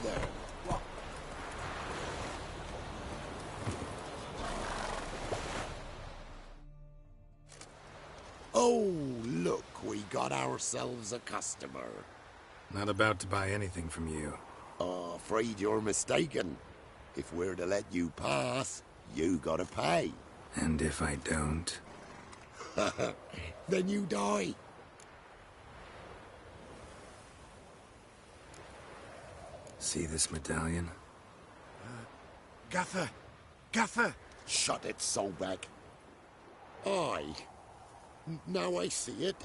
there. What? Oh, look, we got ourselves a customer. Not about to buy anything from you. Afraid you're mistaken. If we're to let you pass, you gotta pay. And if I don't? Then you die. See this medallion? Gaffer! Gaffer! Shut it, Solbeck. Aye. Now I see it.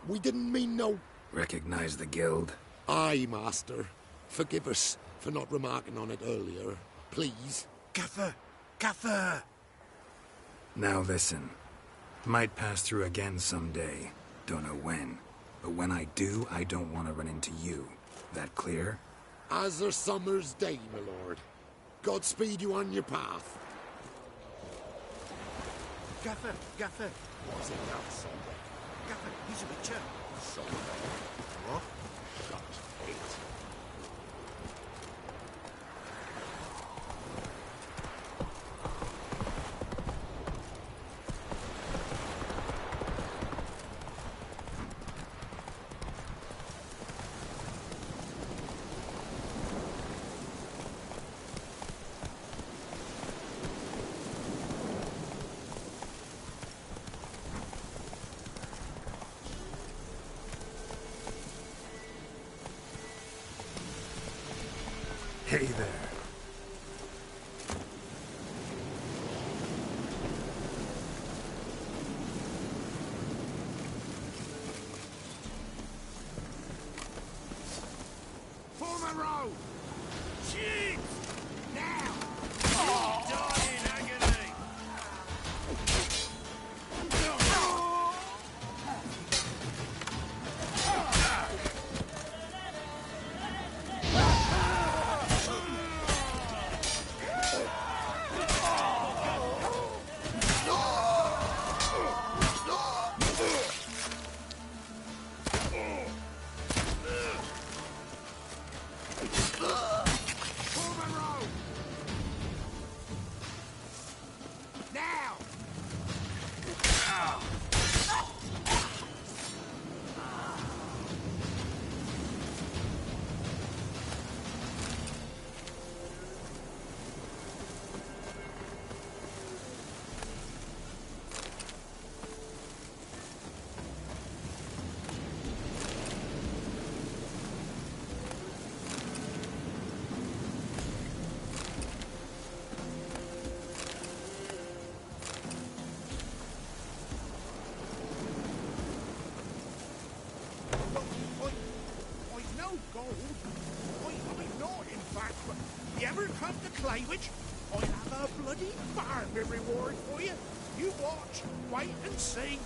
We didn't mean no... Recognize the guild? Aye, Master. Forgive us for not remarking on it earlier. Please. Gaffer! Gaffer! Now listen. Might pass through again someday. Don't know when. But when I do, I don't want to run into you. That clear? As a summer's day, my lord. Godspeed you on your path. Gaffer! Gaffer! Was it not Solbeck? Gaffer, he's a witcher. Solbeck. What? Got it. Hey there. Form a row! Jeez! Now! You die in agony! Form a row! Now! I've no gold. I'm not, in fact, but you ever come to Claywich, I'll have a bloody farm in reward for you. You watch, wait and see.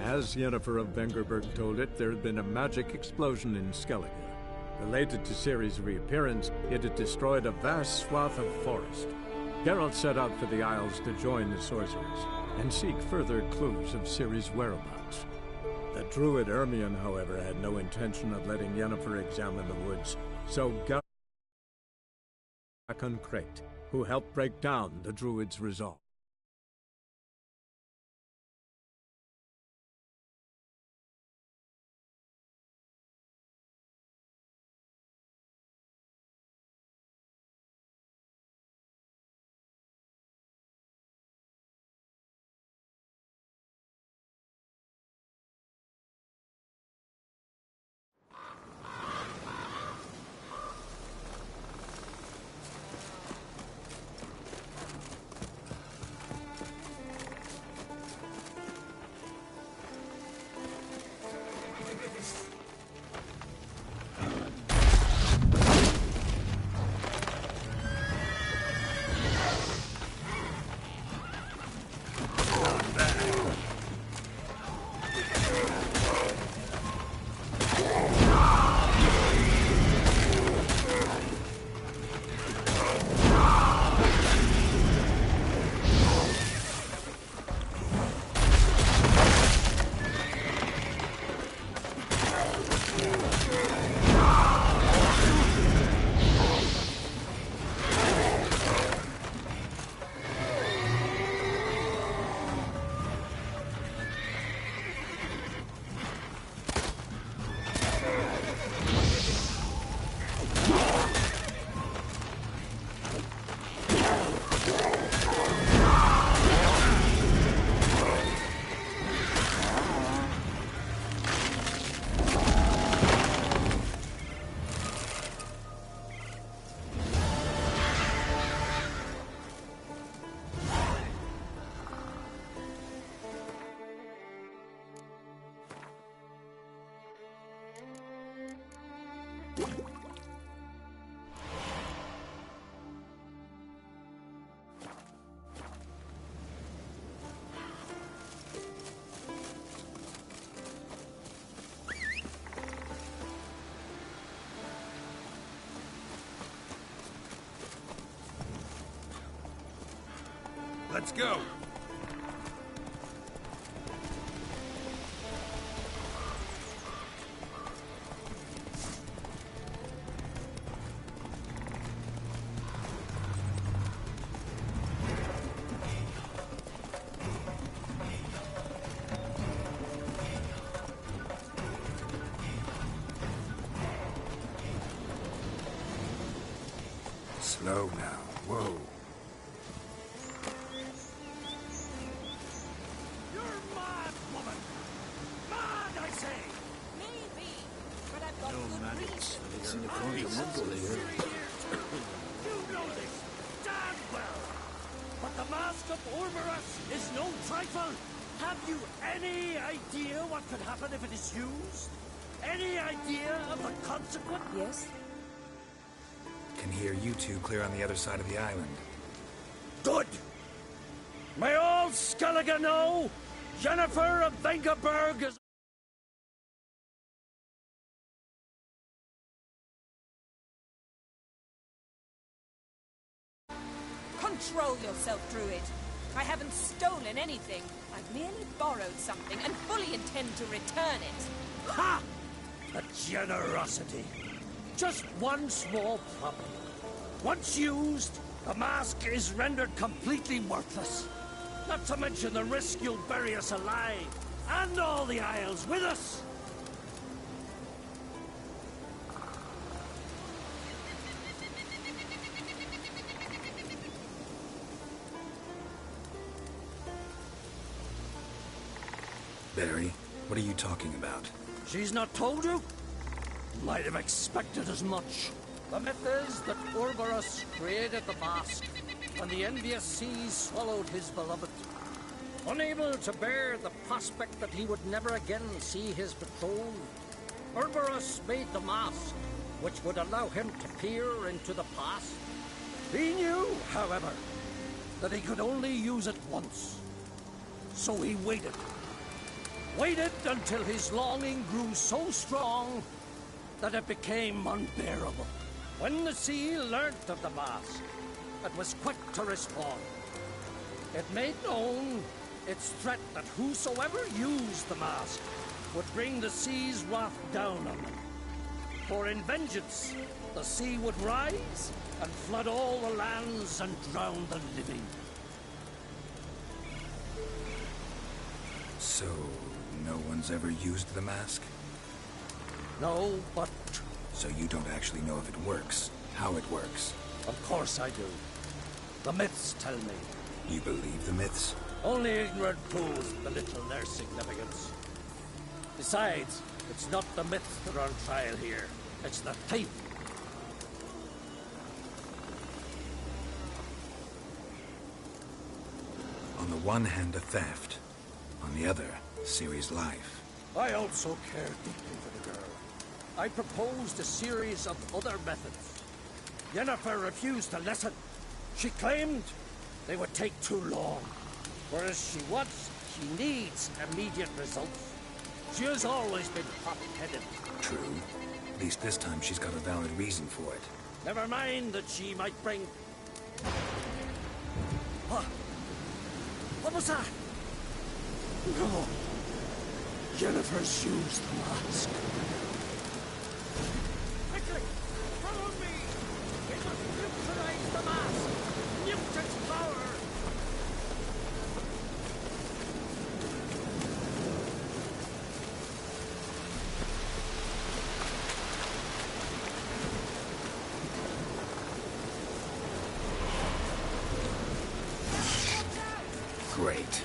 As Yennefer of Vengerberg told it, there had been a magic explosion in Skellige. Related to Ciri's reappearance, it had destroyed a vast swath of forest. Geralt set out for the Isles to join the sorcerers, and seek further clues of Ciri's whereabouts. The druid Ermion, however, had no intention of letting Yennefer examine the woods, so Geralt on Crate, who helped break down the druid's resolve. Let's go! Slow now. Whoa. You're mad, woman! Mad, I say! Maybe, but I've got No good magic. reason. It's in the continental here. You know this damn well! But the Mask of Orberus is no trifle! Have you any idea what could happen if it is used? Any idea of the consequence? Yes? Can hear you two clear on the other side of the island. Good! May all Skellige know, Yennefer of Vengerberg is... Control yourself, Druid. I haven't stolen anything. I've merely borrowed something and fully intend to return it. Ha! A generosity. Just one small problem. Once used, the mask is rendered completely worthless. Not to mention the risk you'll bury us alive, and all the Isles with us. Barry, what are you talking about? She's not told you? Might have expected as much. The myth is that Orberus created the mask, and the envious seas swallowed his beloved. Unable to bear the prospect that he would never again see his betrothed, Orberus made the mask, which would allow him to peer into the past. He knew, however, that he could only use it once. So he waited. Waited until his longing grew so strong that it became unbearable. When the sea learnt of the mask, it was quick to respond. It made known its threat that whosoever used the mask would bring the sea's wrath down on them. For in vengeance, the sea would rise and flood all the lands and drown the living. So, no one's ever used the mask? No, but So you don't actually know if it works, how it works? of course I do. The myths tell me. You believe the myths? Only ignorant fools belittle their significance. Besides, it's not the myths that are on trial here. It's the thief. On the one hand, a theft. On the other, Ciri's life. I also care deeply for the girl. I proposed a series of other methods. Yennefer refused to listen. She claimed they would take too long. Whereas she needs immediate results. She has always been hot-headed. True. At least this time she's got a valid reason for it. Never mind that she might bring... What was that? No. Yennefer's used the mask. Quickly! Follow me! We must neutralize the mask! Nuked its power! Great.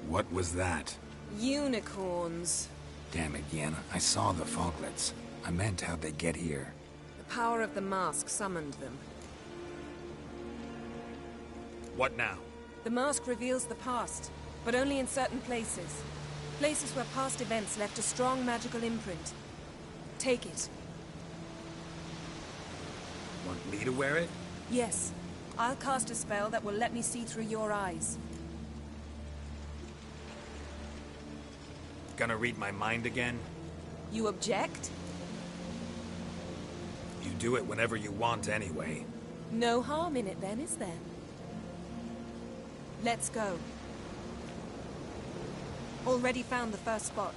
What was that? Unicorns. Damn it, Yen. I saw the foglets. I meant how'd they get here. The power of the mask summoned them. What now? The mask reveals the past, but only in certain places. Places where past events left a strong magical imprint. Take it. Want me to wear it? Yes. I'll cast a spell that will let me see through your eyes. Gonna read my mind again? You object? You do it whenever you want anyway. No harm in it then, is there? Let's go. Already found the first spot.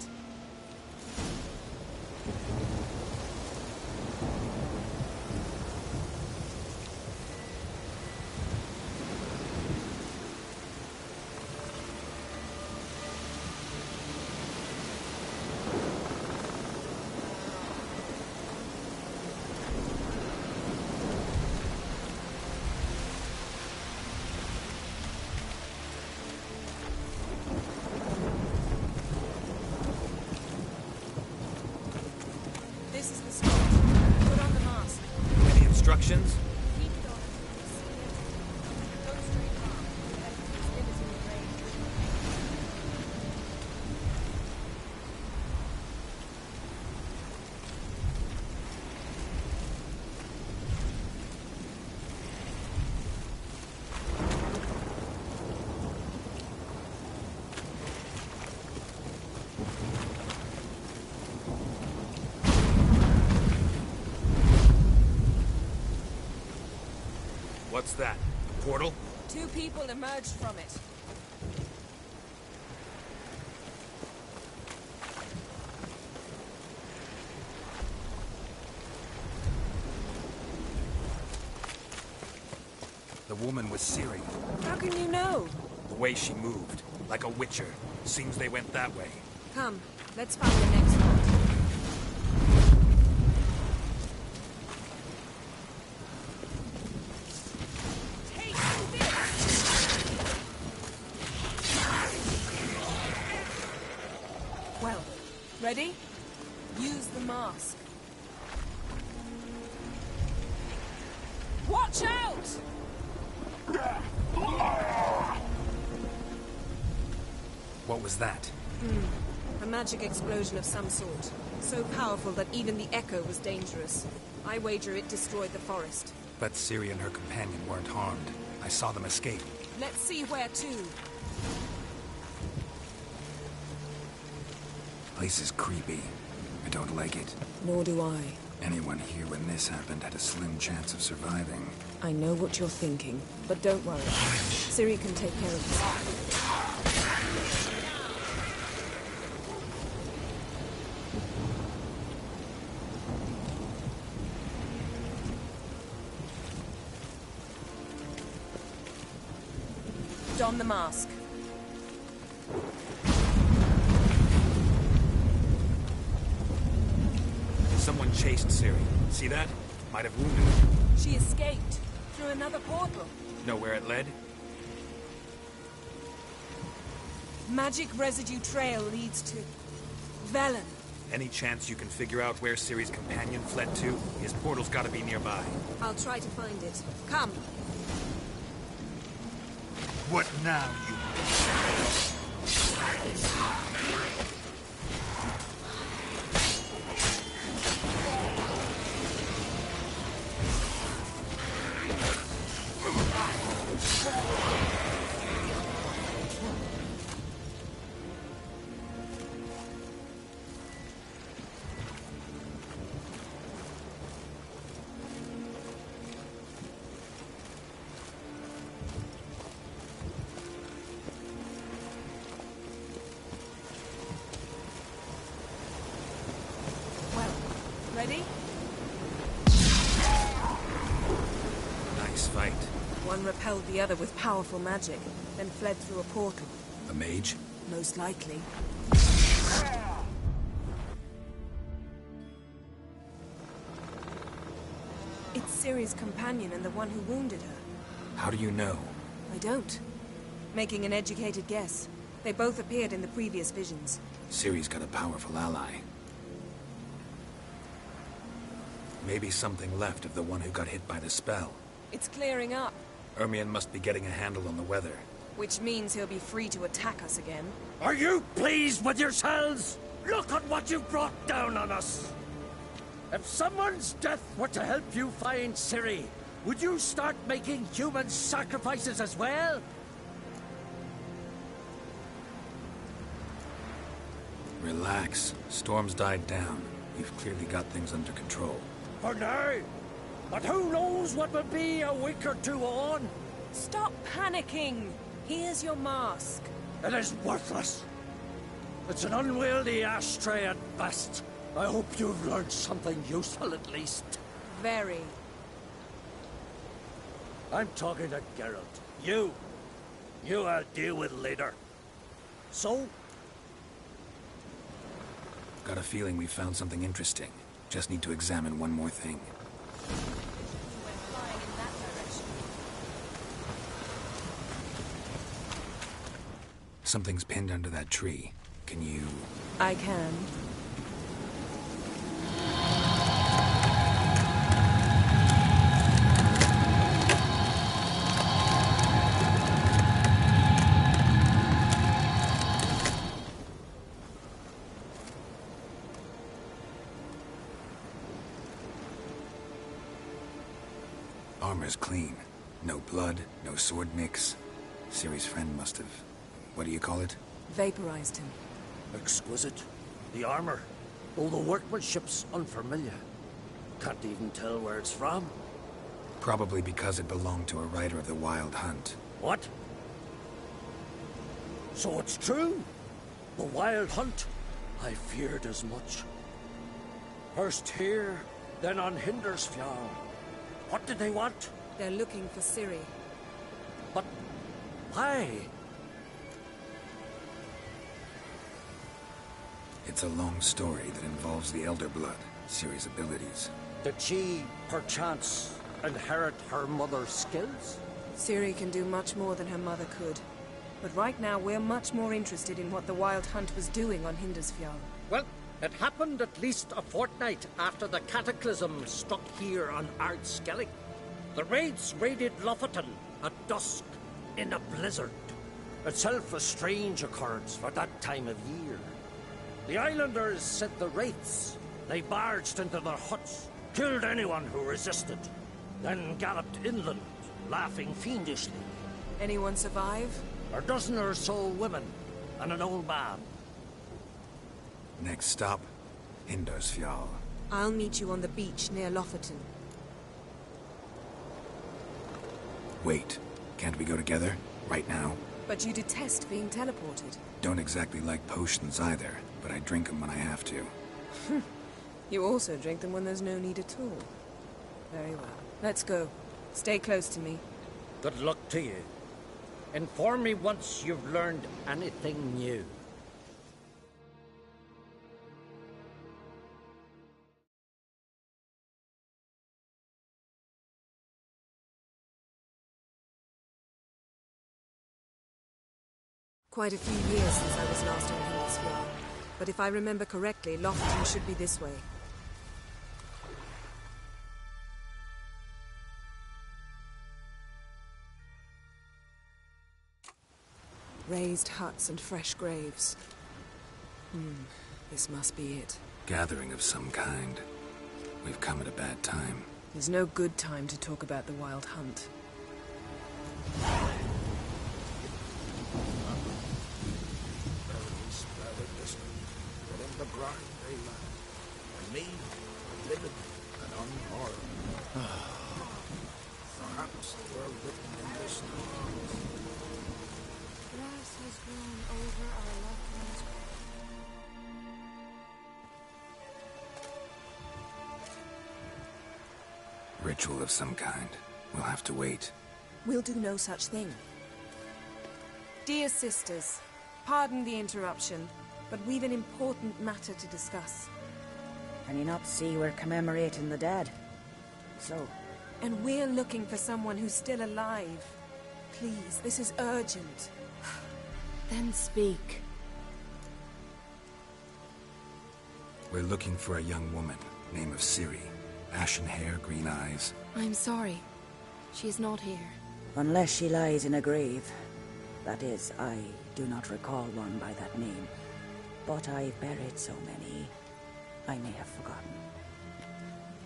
This is the spot. Put on the mask. Any instructions? Keep it on until you see it. Don't stray far. It's limited in range. What's that? Portal? 2 people emerged from it. The woman was Ciri. How can you know? The way she moved. Like a witcher. Seems they went that way. Come, let's find the next spot. Take this! Well, ready? Use the mask. What? Watch out! What was that? A magic explosion of some sort. So powerful that even the echo was dangerous. I wager it destroyed the forest. But Ciri and her companion weren't harmed. I saw them escape. Let's see where to. Place is creepy. I don't like it. Nor do I. Anyone here when this happened had a slim chance of surviving. I know what you're thinking, but don't worry. Ciri can take care of this. Don the mask. Someone chased Ciri. See that? Might have wounded her. She escaped through another portal. Know where it led? Magic residue trail leads to Velen. Any chance you can figure out where Ciri's companion fled to? His portal's gotta be nearby. I'll try to find it. Come. What now, you... Ready? Nice fight. One repelled the other with powerful magic, then fled through a portal. A mage? Most likely. It's Ciri's companion and the one who wounded her. How do you know? I don't. Making an educated guess. They both appeared in the previous visions. Ciri's got a powerful ally. Maybe something left of the one who got hit by the spell. It's clearing up, Ermion must be getting a handle on the weather. which means he'll be free to attack us again. Are you pleased with yourselves? Look at what you brought down on us! If someone's death were to help you find Ciri, would you start making human sacrifices as well? Relax. Storm's died down. We've clearly got things under control. For now. But who knows what will be a week or two on? Stop panicking! Here's your mask. It is worthless. It's an unwieldy ashtray at best. I hope you've learned something useful at least. Very. I'm talking to Geralt. You I'll deal with later. So? Got a feeling we found something interesting. Just need to examine one more thing. Went flying in that direction. Something's pinned under that tree. Can you... I can. Armor's clean. No blood, no sword nicks. Ciri's friend must have... What do you call it? Vaporized him. Exquisite. The armor. All the workmanship's unfamiliar. Can't even tell where it's from. Probably because it belonged to a rider of the Wild Hunt. What? So it's true? The Wild Hunt? I feared as much. First here, then on Hindersfjall. What did they want? They're looking for Ciri. But why? It's a long story that involves the Elder Blood, Ciri's abilities. Did she, perchance, inherit her mother's skills? Ciri can do much more than her mother could. But right now, we're much more interested in what the Wild Hunt was doing on Hindersfjall. Well, it happened at least a fortnight after the cataclysm struck here on Ard Skellig. The raids raided Lofoten at dusk in a blizzard. Itself a strange occurrence for that time of year. The islanders sent the wraiths. They barged into their huts, killed anyone who resisted, then galloped inland, laughing fiendishly. Anyone survive? A dozen or so women and an old man. Next stop, Hindosfjall. I'll meet you on the beach near Lofoten. Wait, can't we go together? Right now? But you detest being teleported. Don't exactly like potions either, but I drink them when I have to. You also drink them when there's no need at all. Very well. Let's go. Stay close to me. Good luck to you. Inform me once you've learned anything new. Quite a few years since I was last on Hindosfjall. But if I remember correctly, Lofoten should be this way. Raised huts and fresh graves. This must be it. Gathering of some kind. We've come at a bad time. There's no good time to talk about the Wild Hunt. But in the ground they lie, and me, living and unharmed. Perhaps they were written in the stars. Grass has grown over our loved ones' grave. Ritual of some kind. We'll have to wait. We'll do no such thing. Dear sisters, pardon the interruption, but we've an important matter to discuss. Can you not see we're commemorating the dead? So? And we're looking for someone who's still alive. Please, this is urgent. Then speak. We're looking for a young woman, name of Ciri. Ashen hair, green eyes. I'm sorry. She is not here. Unless she lies in a grave. That is, I do not recall one by that name. But I've buried so many, I may have forgotten.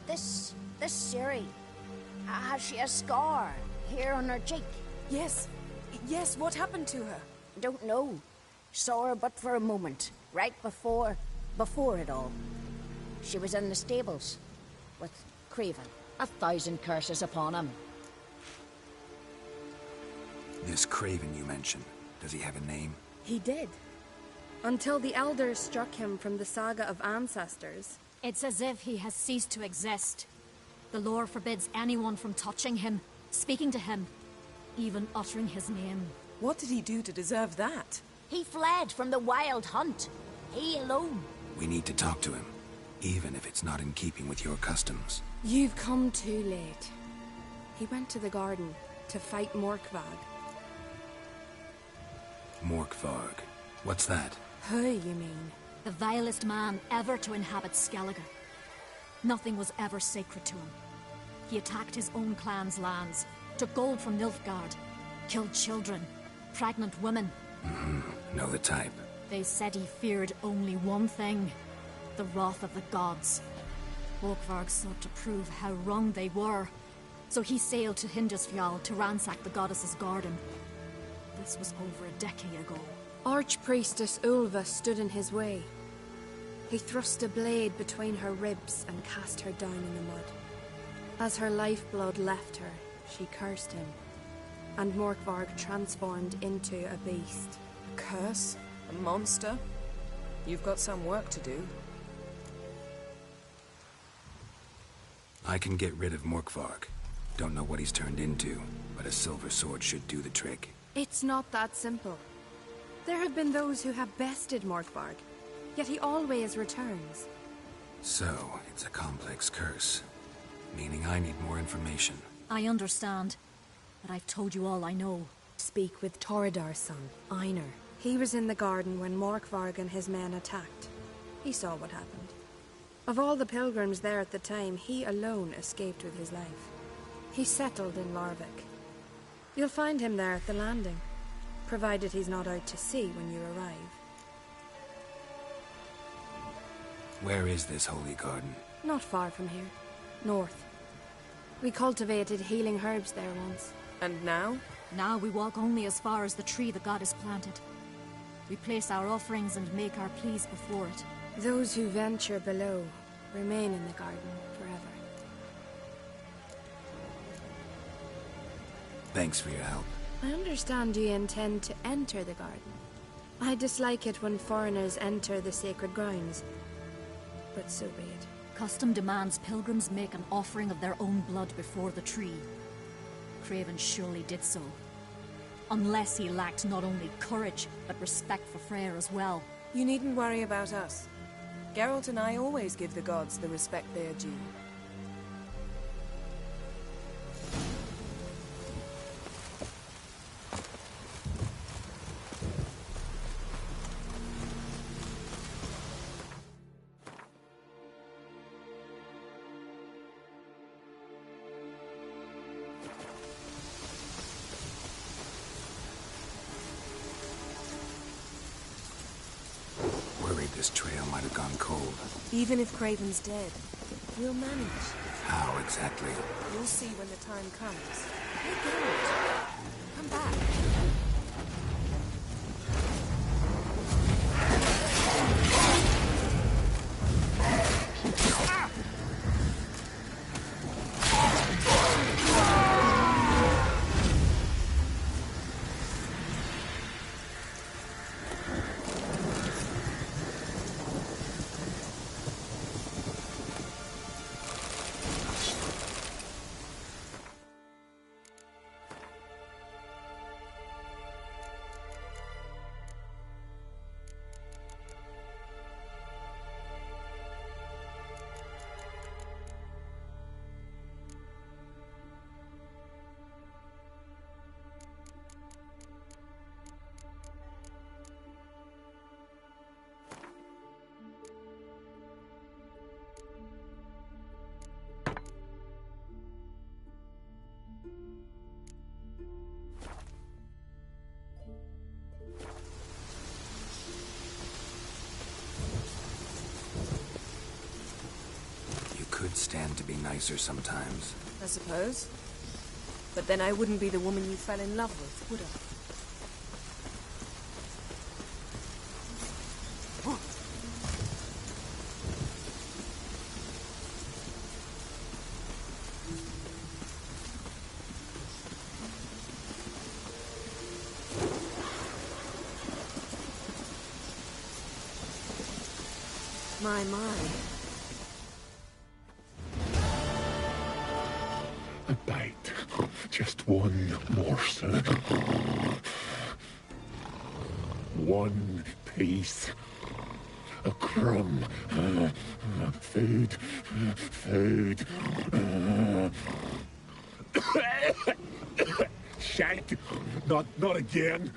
This Ciri, has she a scar here on her cheek? Yes, what happened to her? Don't know. Saw her but for a moment, right before it all. She was in the stables with Craven. 1,000 curses upon him. This Craven you mentioned, does he have a name? He did. Until the elders struck him from the saga of ancestors. It's as if he has ceased to exist. The lore forbids anyone from touching him, speaking to him, even uttering his name. What did he do to deserve that? He fled from the Wild Hunt. He alone. We need to talk to him, even if it's not in keeping with your customs. You've come too late. He went to the garden to fight Morkvarg. Morkvarg. What's that? Who, you mean? The vilest man ever to inhabit Skellige. Nothing was ever sacred to him. He attacked his own clan's lands, took gold from Nilfgaard, killed children, pregnant women. Know the type. They said he feared only one thing, the wrath of the gods. Morkvarg sought to prove how wrong they were, so he sailed to Hindosfjall to ransack the goddess's garden. This was over a decade ago. Archpriestess Ulva stood in his way. He thrust a blade between her ribs and cast her down in the mud. As her lifeblood left her, she cursed him, and Morkvarg transformed into a beast. A curse? A monster? You've got some work to do. I can get rid of Morkvarg. Don't know what he's turned into, but a silver sword should do the trick. It's not that simple. There have been those who have bested Morkvarg, yet he always returns. So, it's a complex curse. Meaning I need more information. I understand, but I've told you all I know. Speak with Torridar's son, Einar. He was in the garden when Morkvarg and his men attacked. He saw what happened. Of all the pilgrims there at the time, he alone escaped with his life. He's settled in Larvik. You'll find him there at the landing, provided he's not out to sea when you arrive. Where is this holy garden? Not far from here. North. We cultivated healing herbs there once. And now? Now we walk only as far as the tree the goddess planted. We place our offerings and make our pleas before it. Those who venture below remain in the garden forever. Thanks for your help. I understand you intend to enter the garden. I dislike it when foreigners enter the sacred grounds, but so be it. Custom demands pilgrims make an offering of their own blood before the tree. Craven surely did so. Unless he lacked not only courage, but respect for Freyr as well. You needn't worry about us. Geralt and I always give the gods the respect they are due. This trail might have gone cold. Even if Craven's dead, we'll manage. How exactly? You'll see when the time comes. Hey, Geralt, come back. Could stand to be nicer sometimes. I suppose. But then I wouldn't be the woman you fell in love with, would I? My. A bite. Just one morsel. One piece. A crumb. Food. Food. Shank. Not again.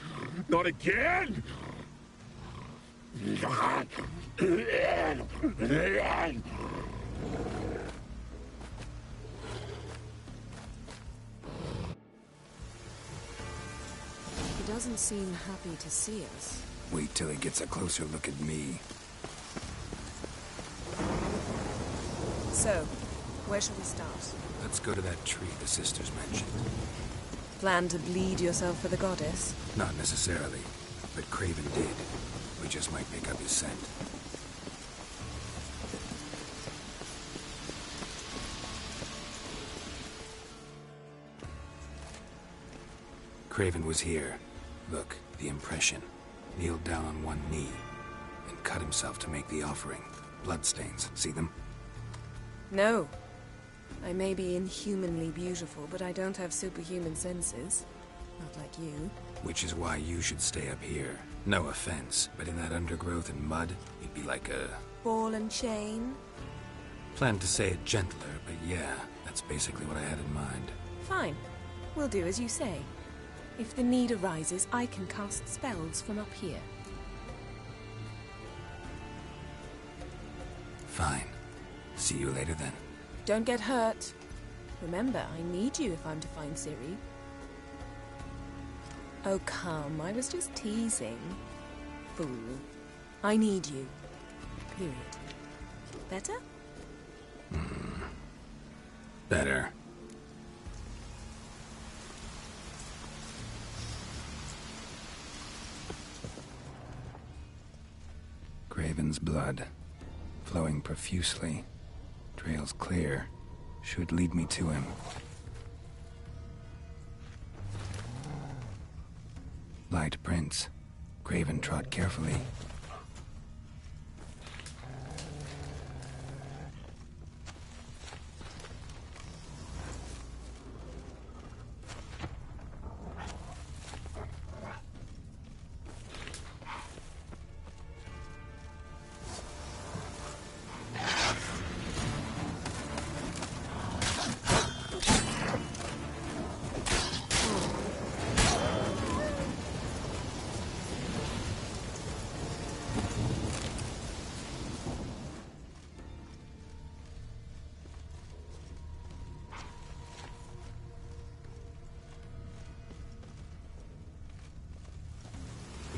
Not again. He doesn't seem happy to see us. Wait till he gets a closer look at me. So, where shall we start? Let's go to that tree the sisters mentioned. Plan to bleed yourself for the goddess? Not necessarily, but Craven did. We just might pick up his scent. Craven was here. Look, the impression. Kneeled down on one knee and cut himself to make the offering. Bloodstains, see them? No. I may be inhumanly beautiful, but I don't have superhuman senses. Not like you. Which is why you should stay up here. No offense, but in that undergrowth and mud, you'd be like a... ball and chain? Planned to say it gentler, but yeah, that's basically what I had in mind. Fine. We'll do as you say. If the need arises, I can cast spells from up here. Fine. See you later then. Don't get hurt. Remember, I need you if I'm to find Ciri. Oh, come, I was just teasing. Fool. I need you. Period. Better? Better. Craven's blood, flowing profusely. Trails clear, should lead me to him. Light prints. Craven trod carefully.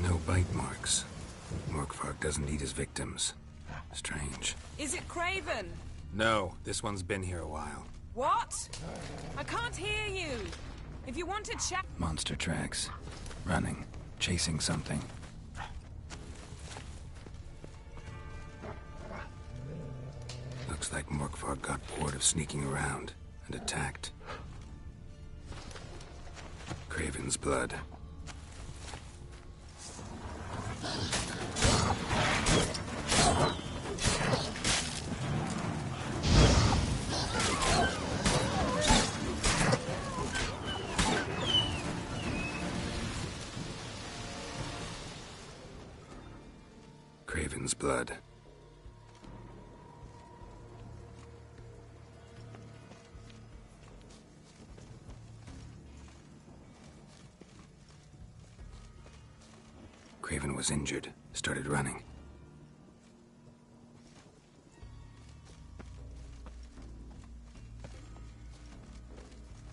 No bite marks. Morkvarg doesn't eat his victims. Strange. Is it Craven? No, this one's been here a while. What? I can't hear you. If you want to chat... Monster tracks. Running. Chasing something. Looks like Morkvarg got bored of sneaking around and attacked. Craven's blood. Craven's blood. Craven was injured, started running.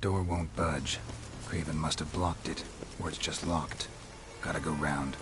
Door won't budge. Craven must have blocked it, or it's just locked. Gotta go round.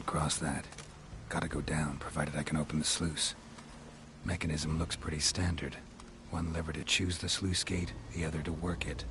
Cross that. Gotta go down, provided I can open the sluice. Mechanism looks pretty standard. One lever to choose the sluice gate, the other to work it.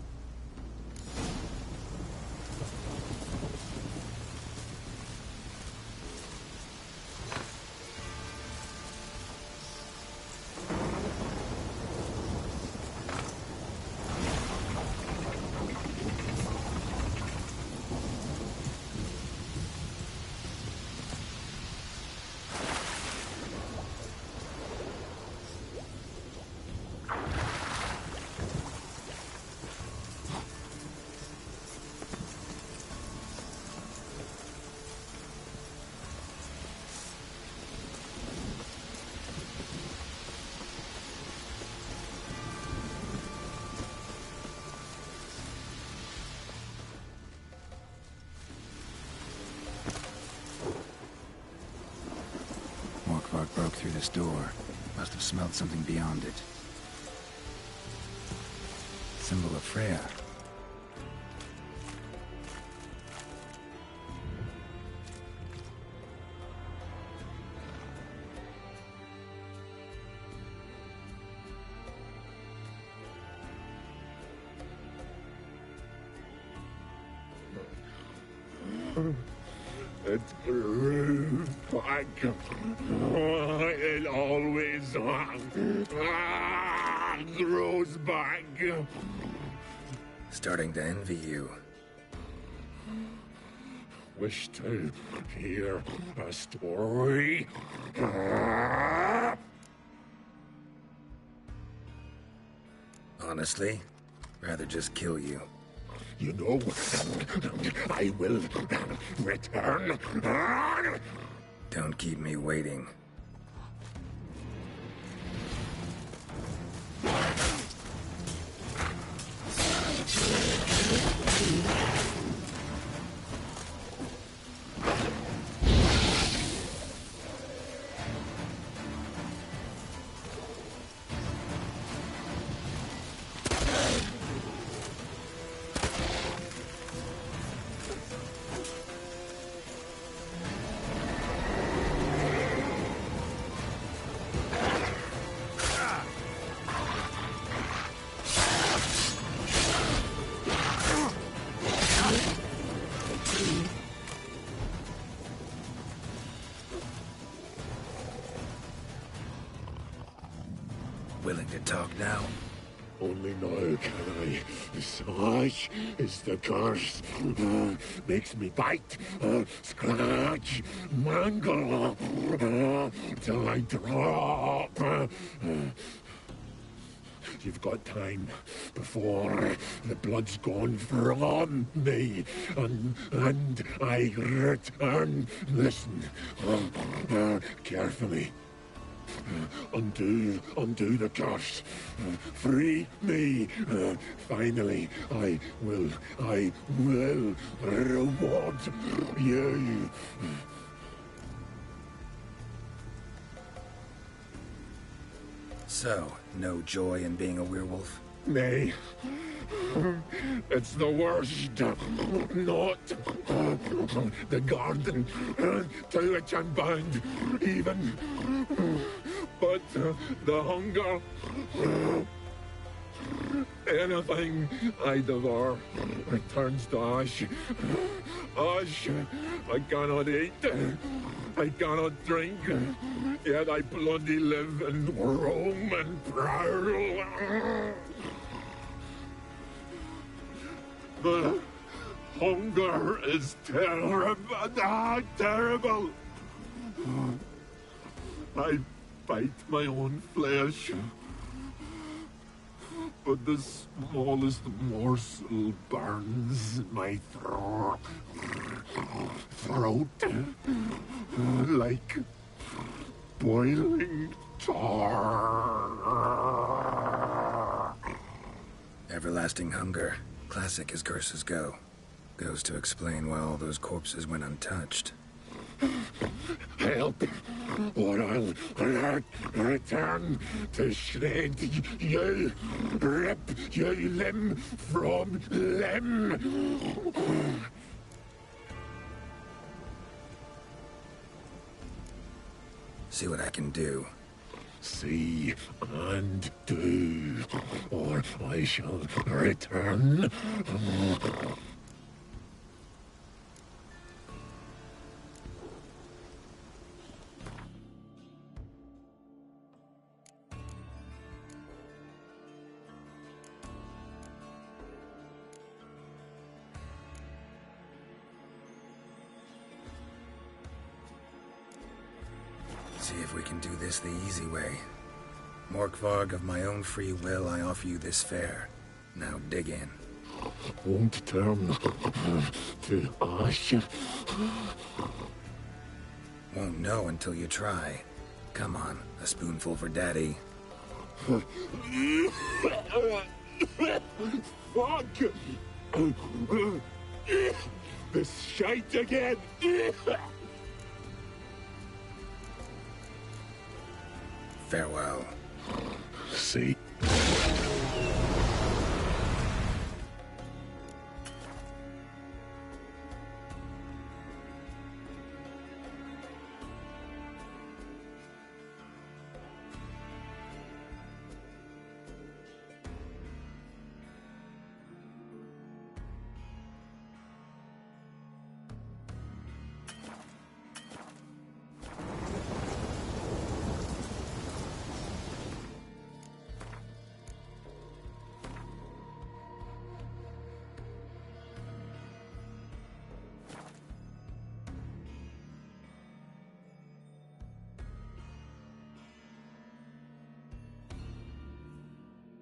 Morkvark broke through this door. Must have smelled something beyond it. Symbol of Freya. It's grows back. It always grows back. Starting to envy you. Wish to hear a story. Honestly, rather just kill you. You know, I will return. Don't keep me waiting. Willing to talk now? Only now can I. Such is the curse. Makes me bite, scratch, mangle, till I drop. You've got time before the blood's gone from me, and I return. Listen, carefully. Undo the curse. Free me. Finally, I will reward you. So, no joy in being a werewolf? Nay. It's the worst. Not the garden to which I'm bound, even. But the hunger. Anything I devour returns to ash. Ash I cannot eat. I cannot drink. Yet I bloody live and roam and prowl. The hunger is terrible. I bite my own flesh, but the smallest morsel burns my throat like boiling tar. Everlasting hunger. Classic as curses go. Goes to explain why all those corpses went untouched. Help, or I'll return to shred you, rip you limb from limb. See what I can do. see and do, or I shall return. See if we can do this the easy way. Morkvarg, of my own free will, I offer you this fare. Now dig in. Won't turn to ash. Won't know until you try. Come on, a spoonful for Daddy. Fuck! This shite again! Farewell. See?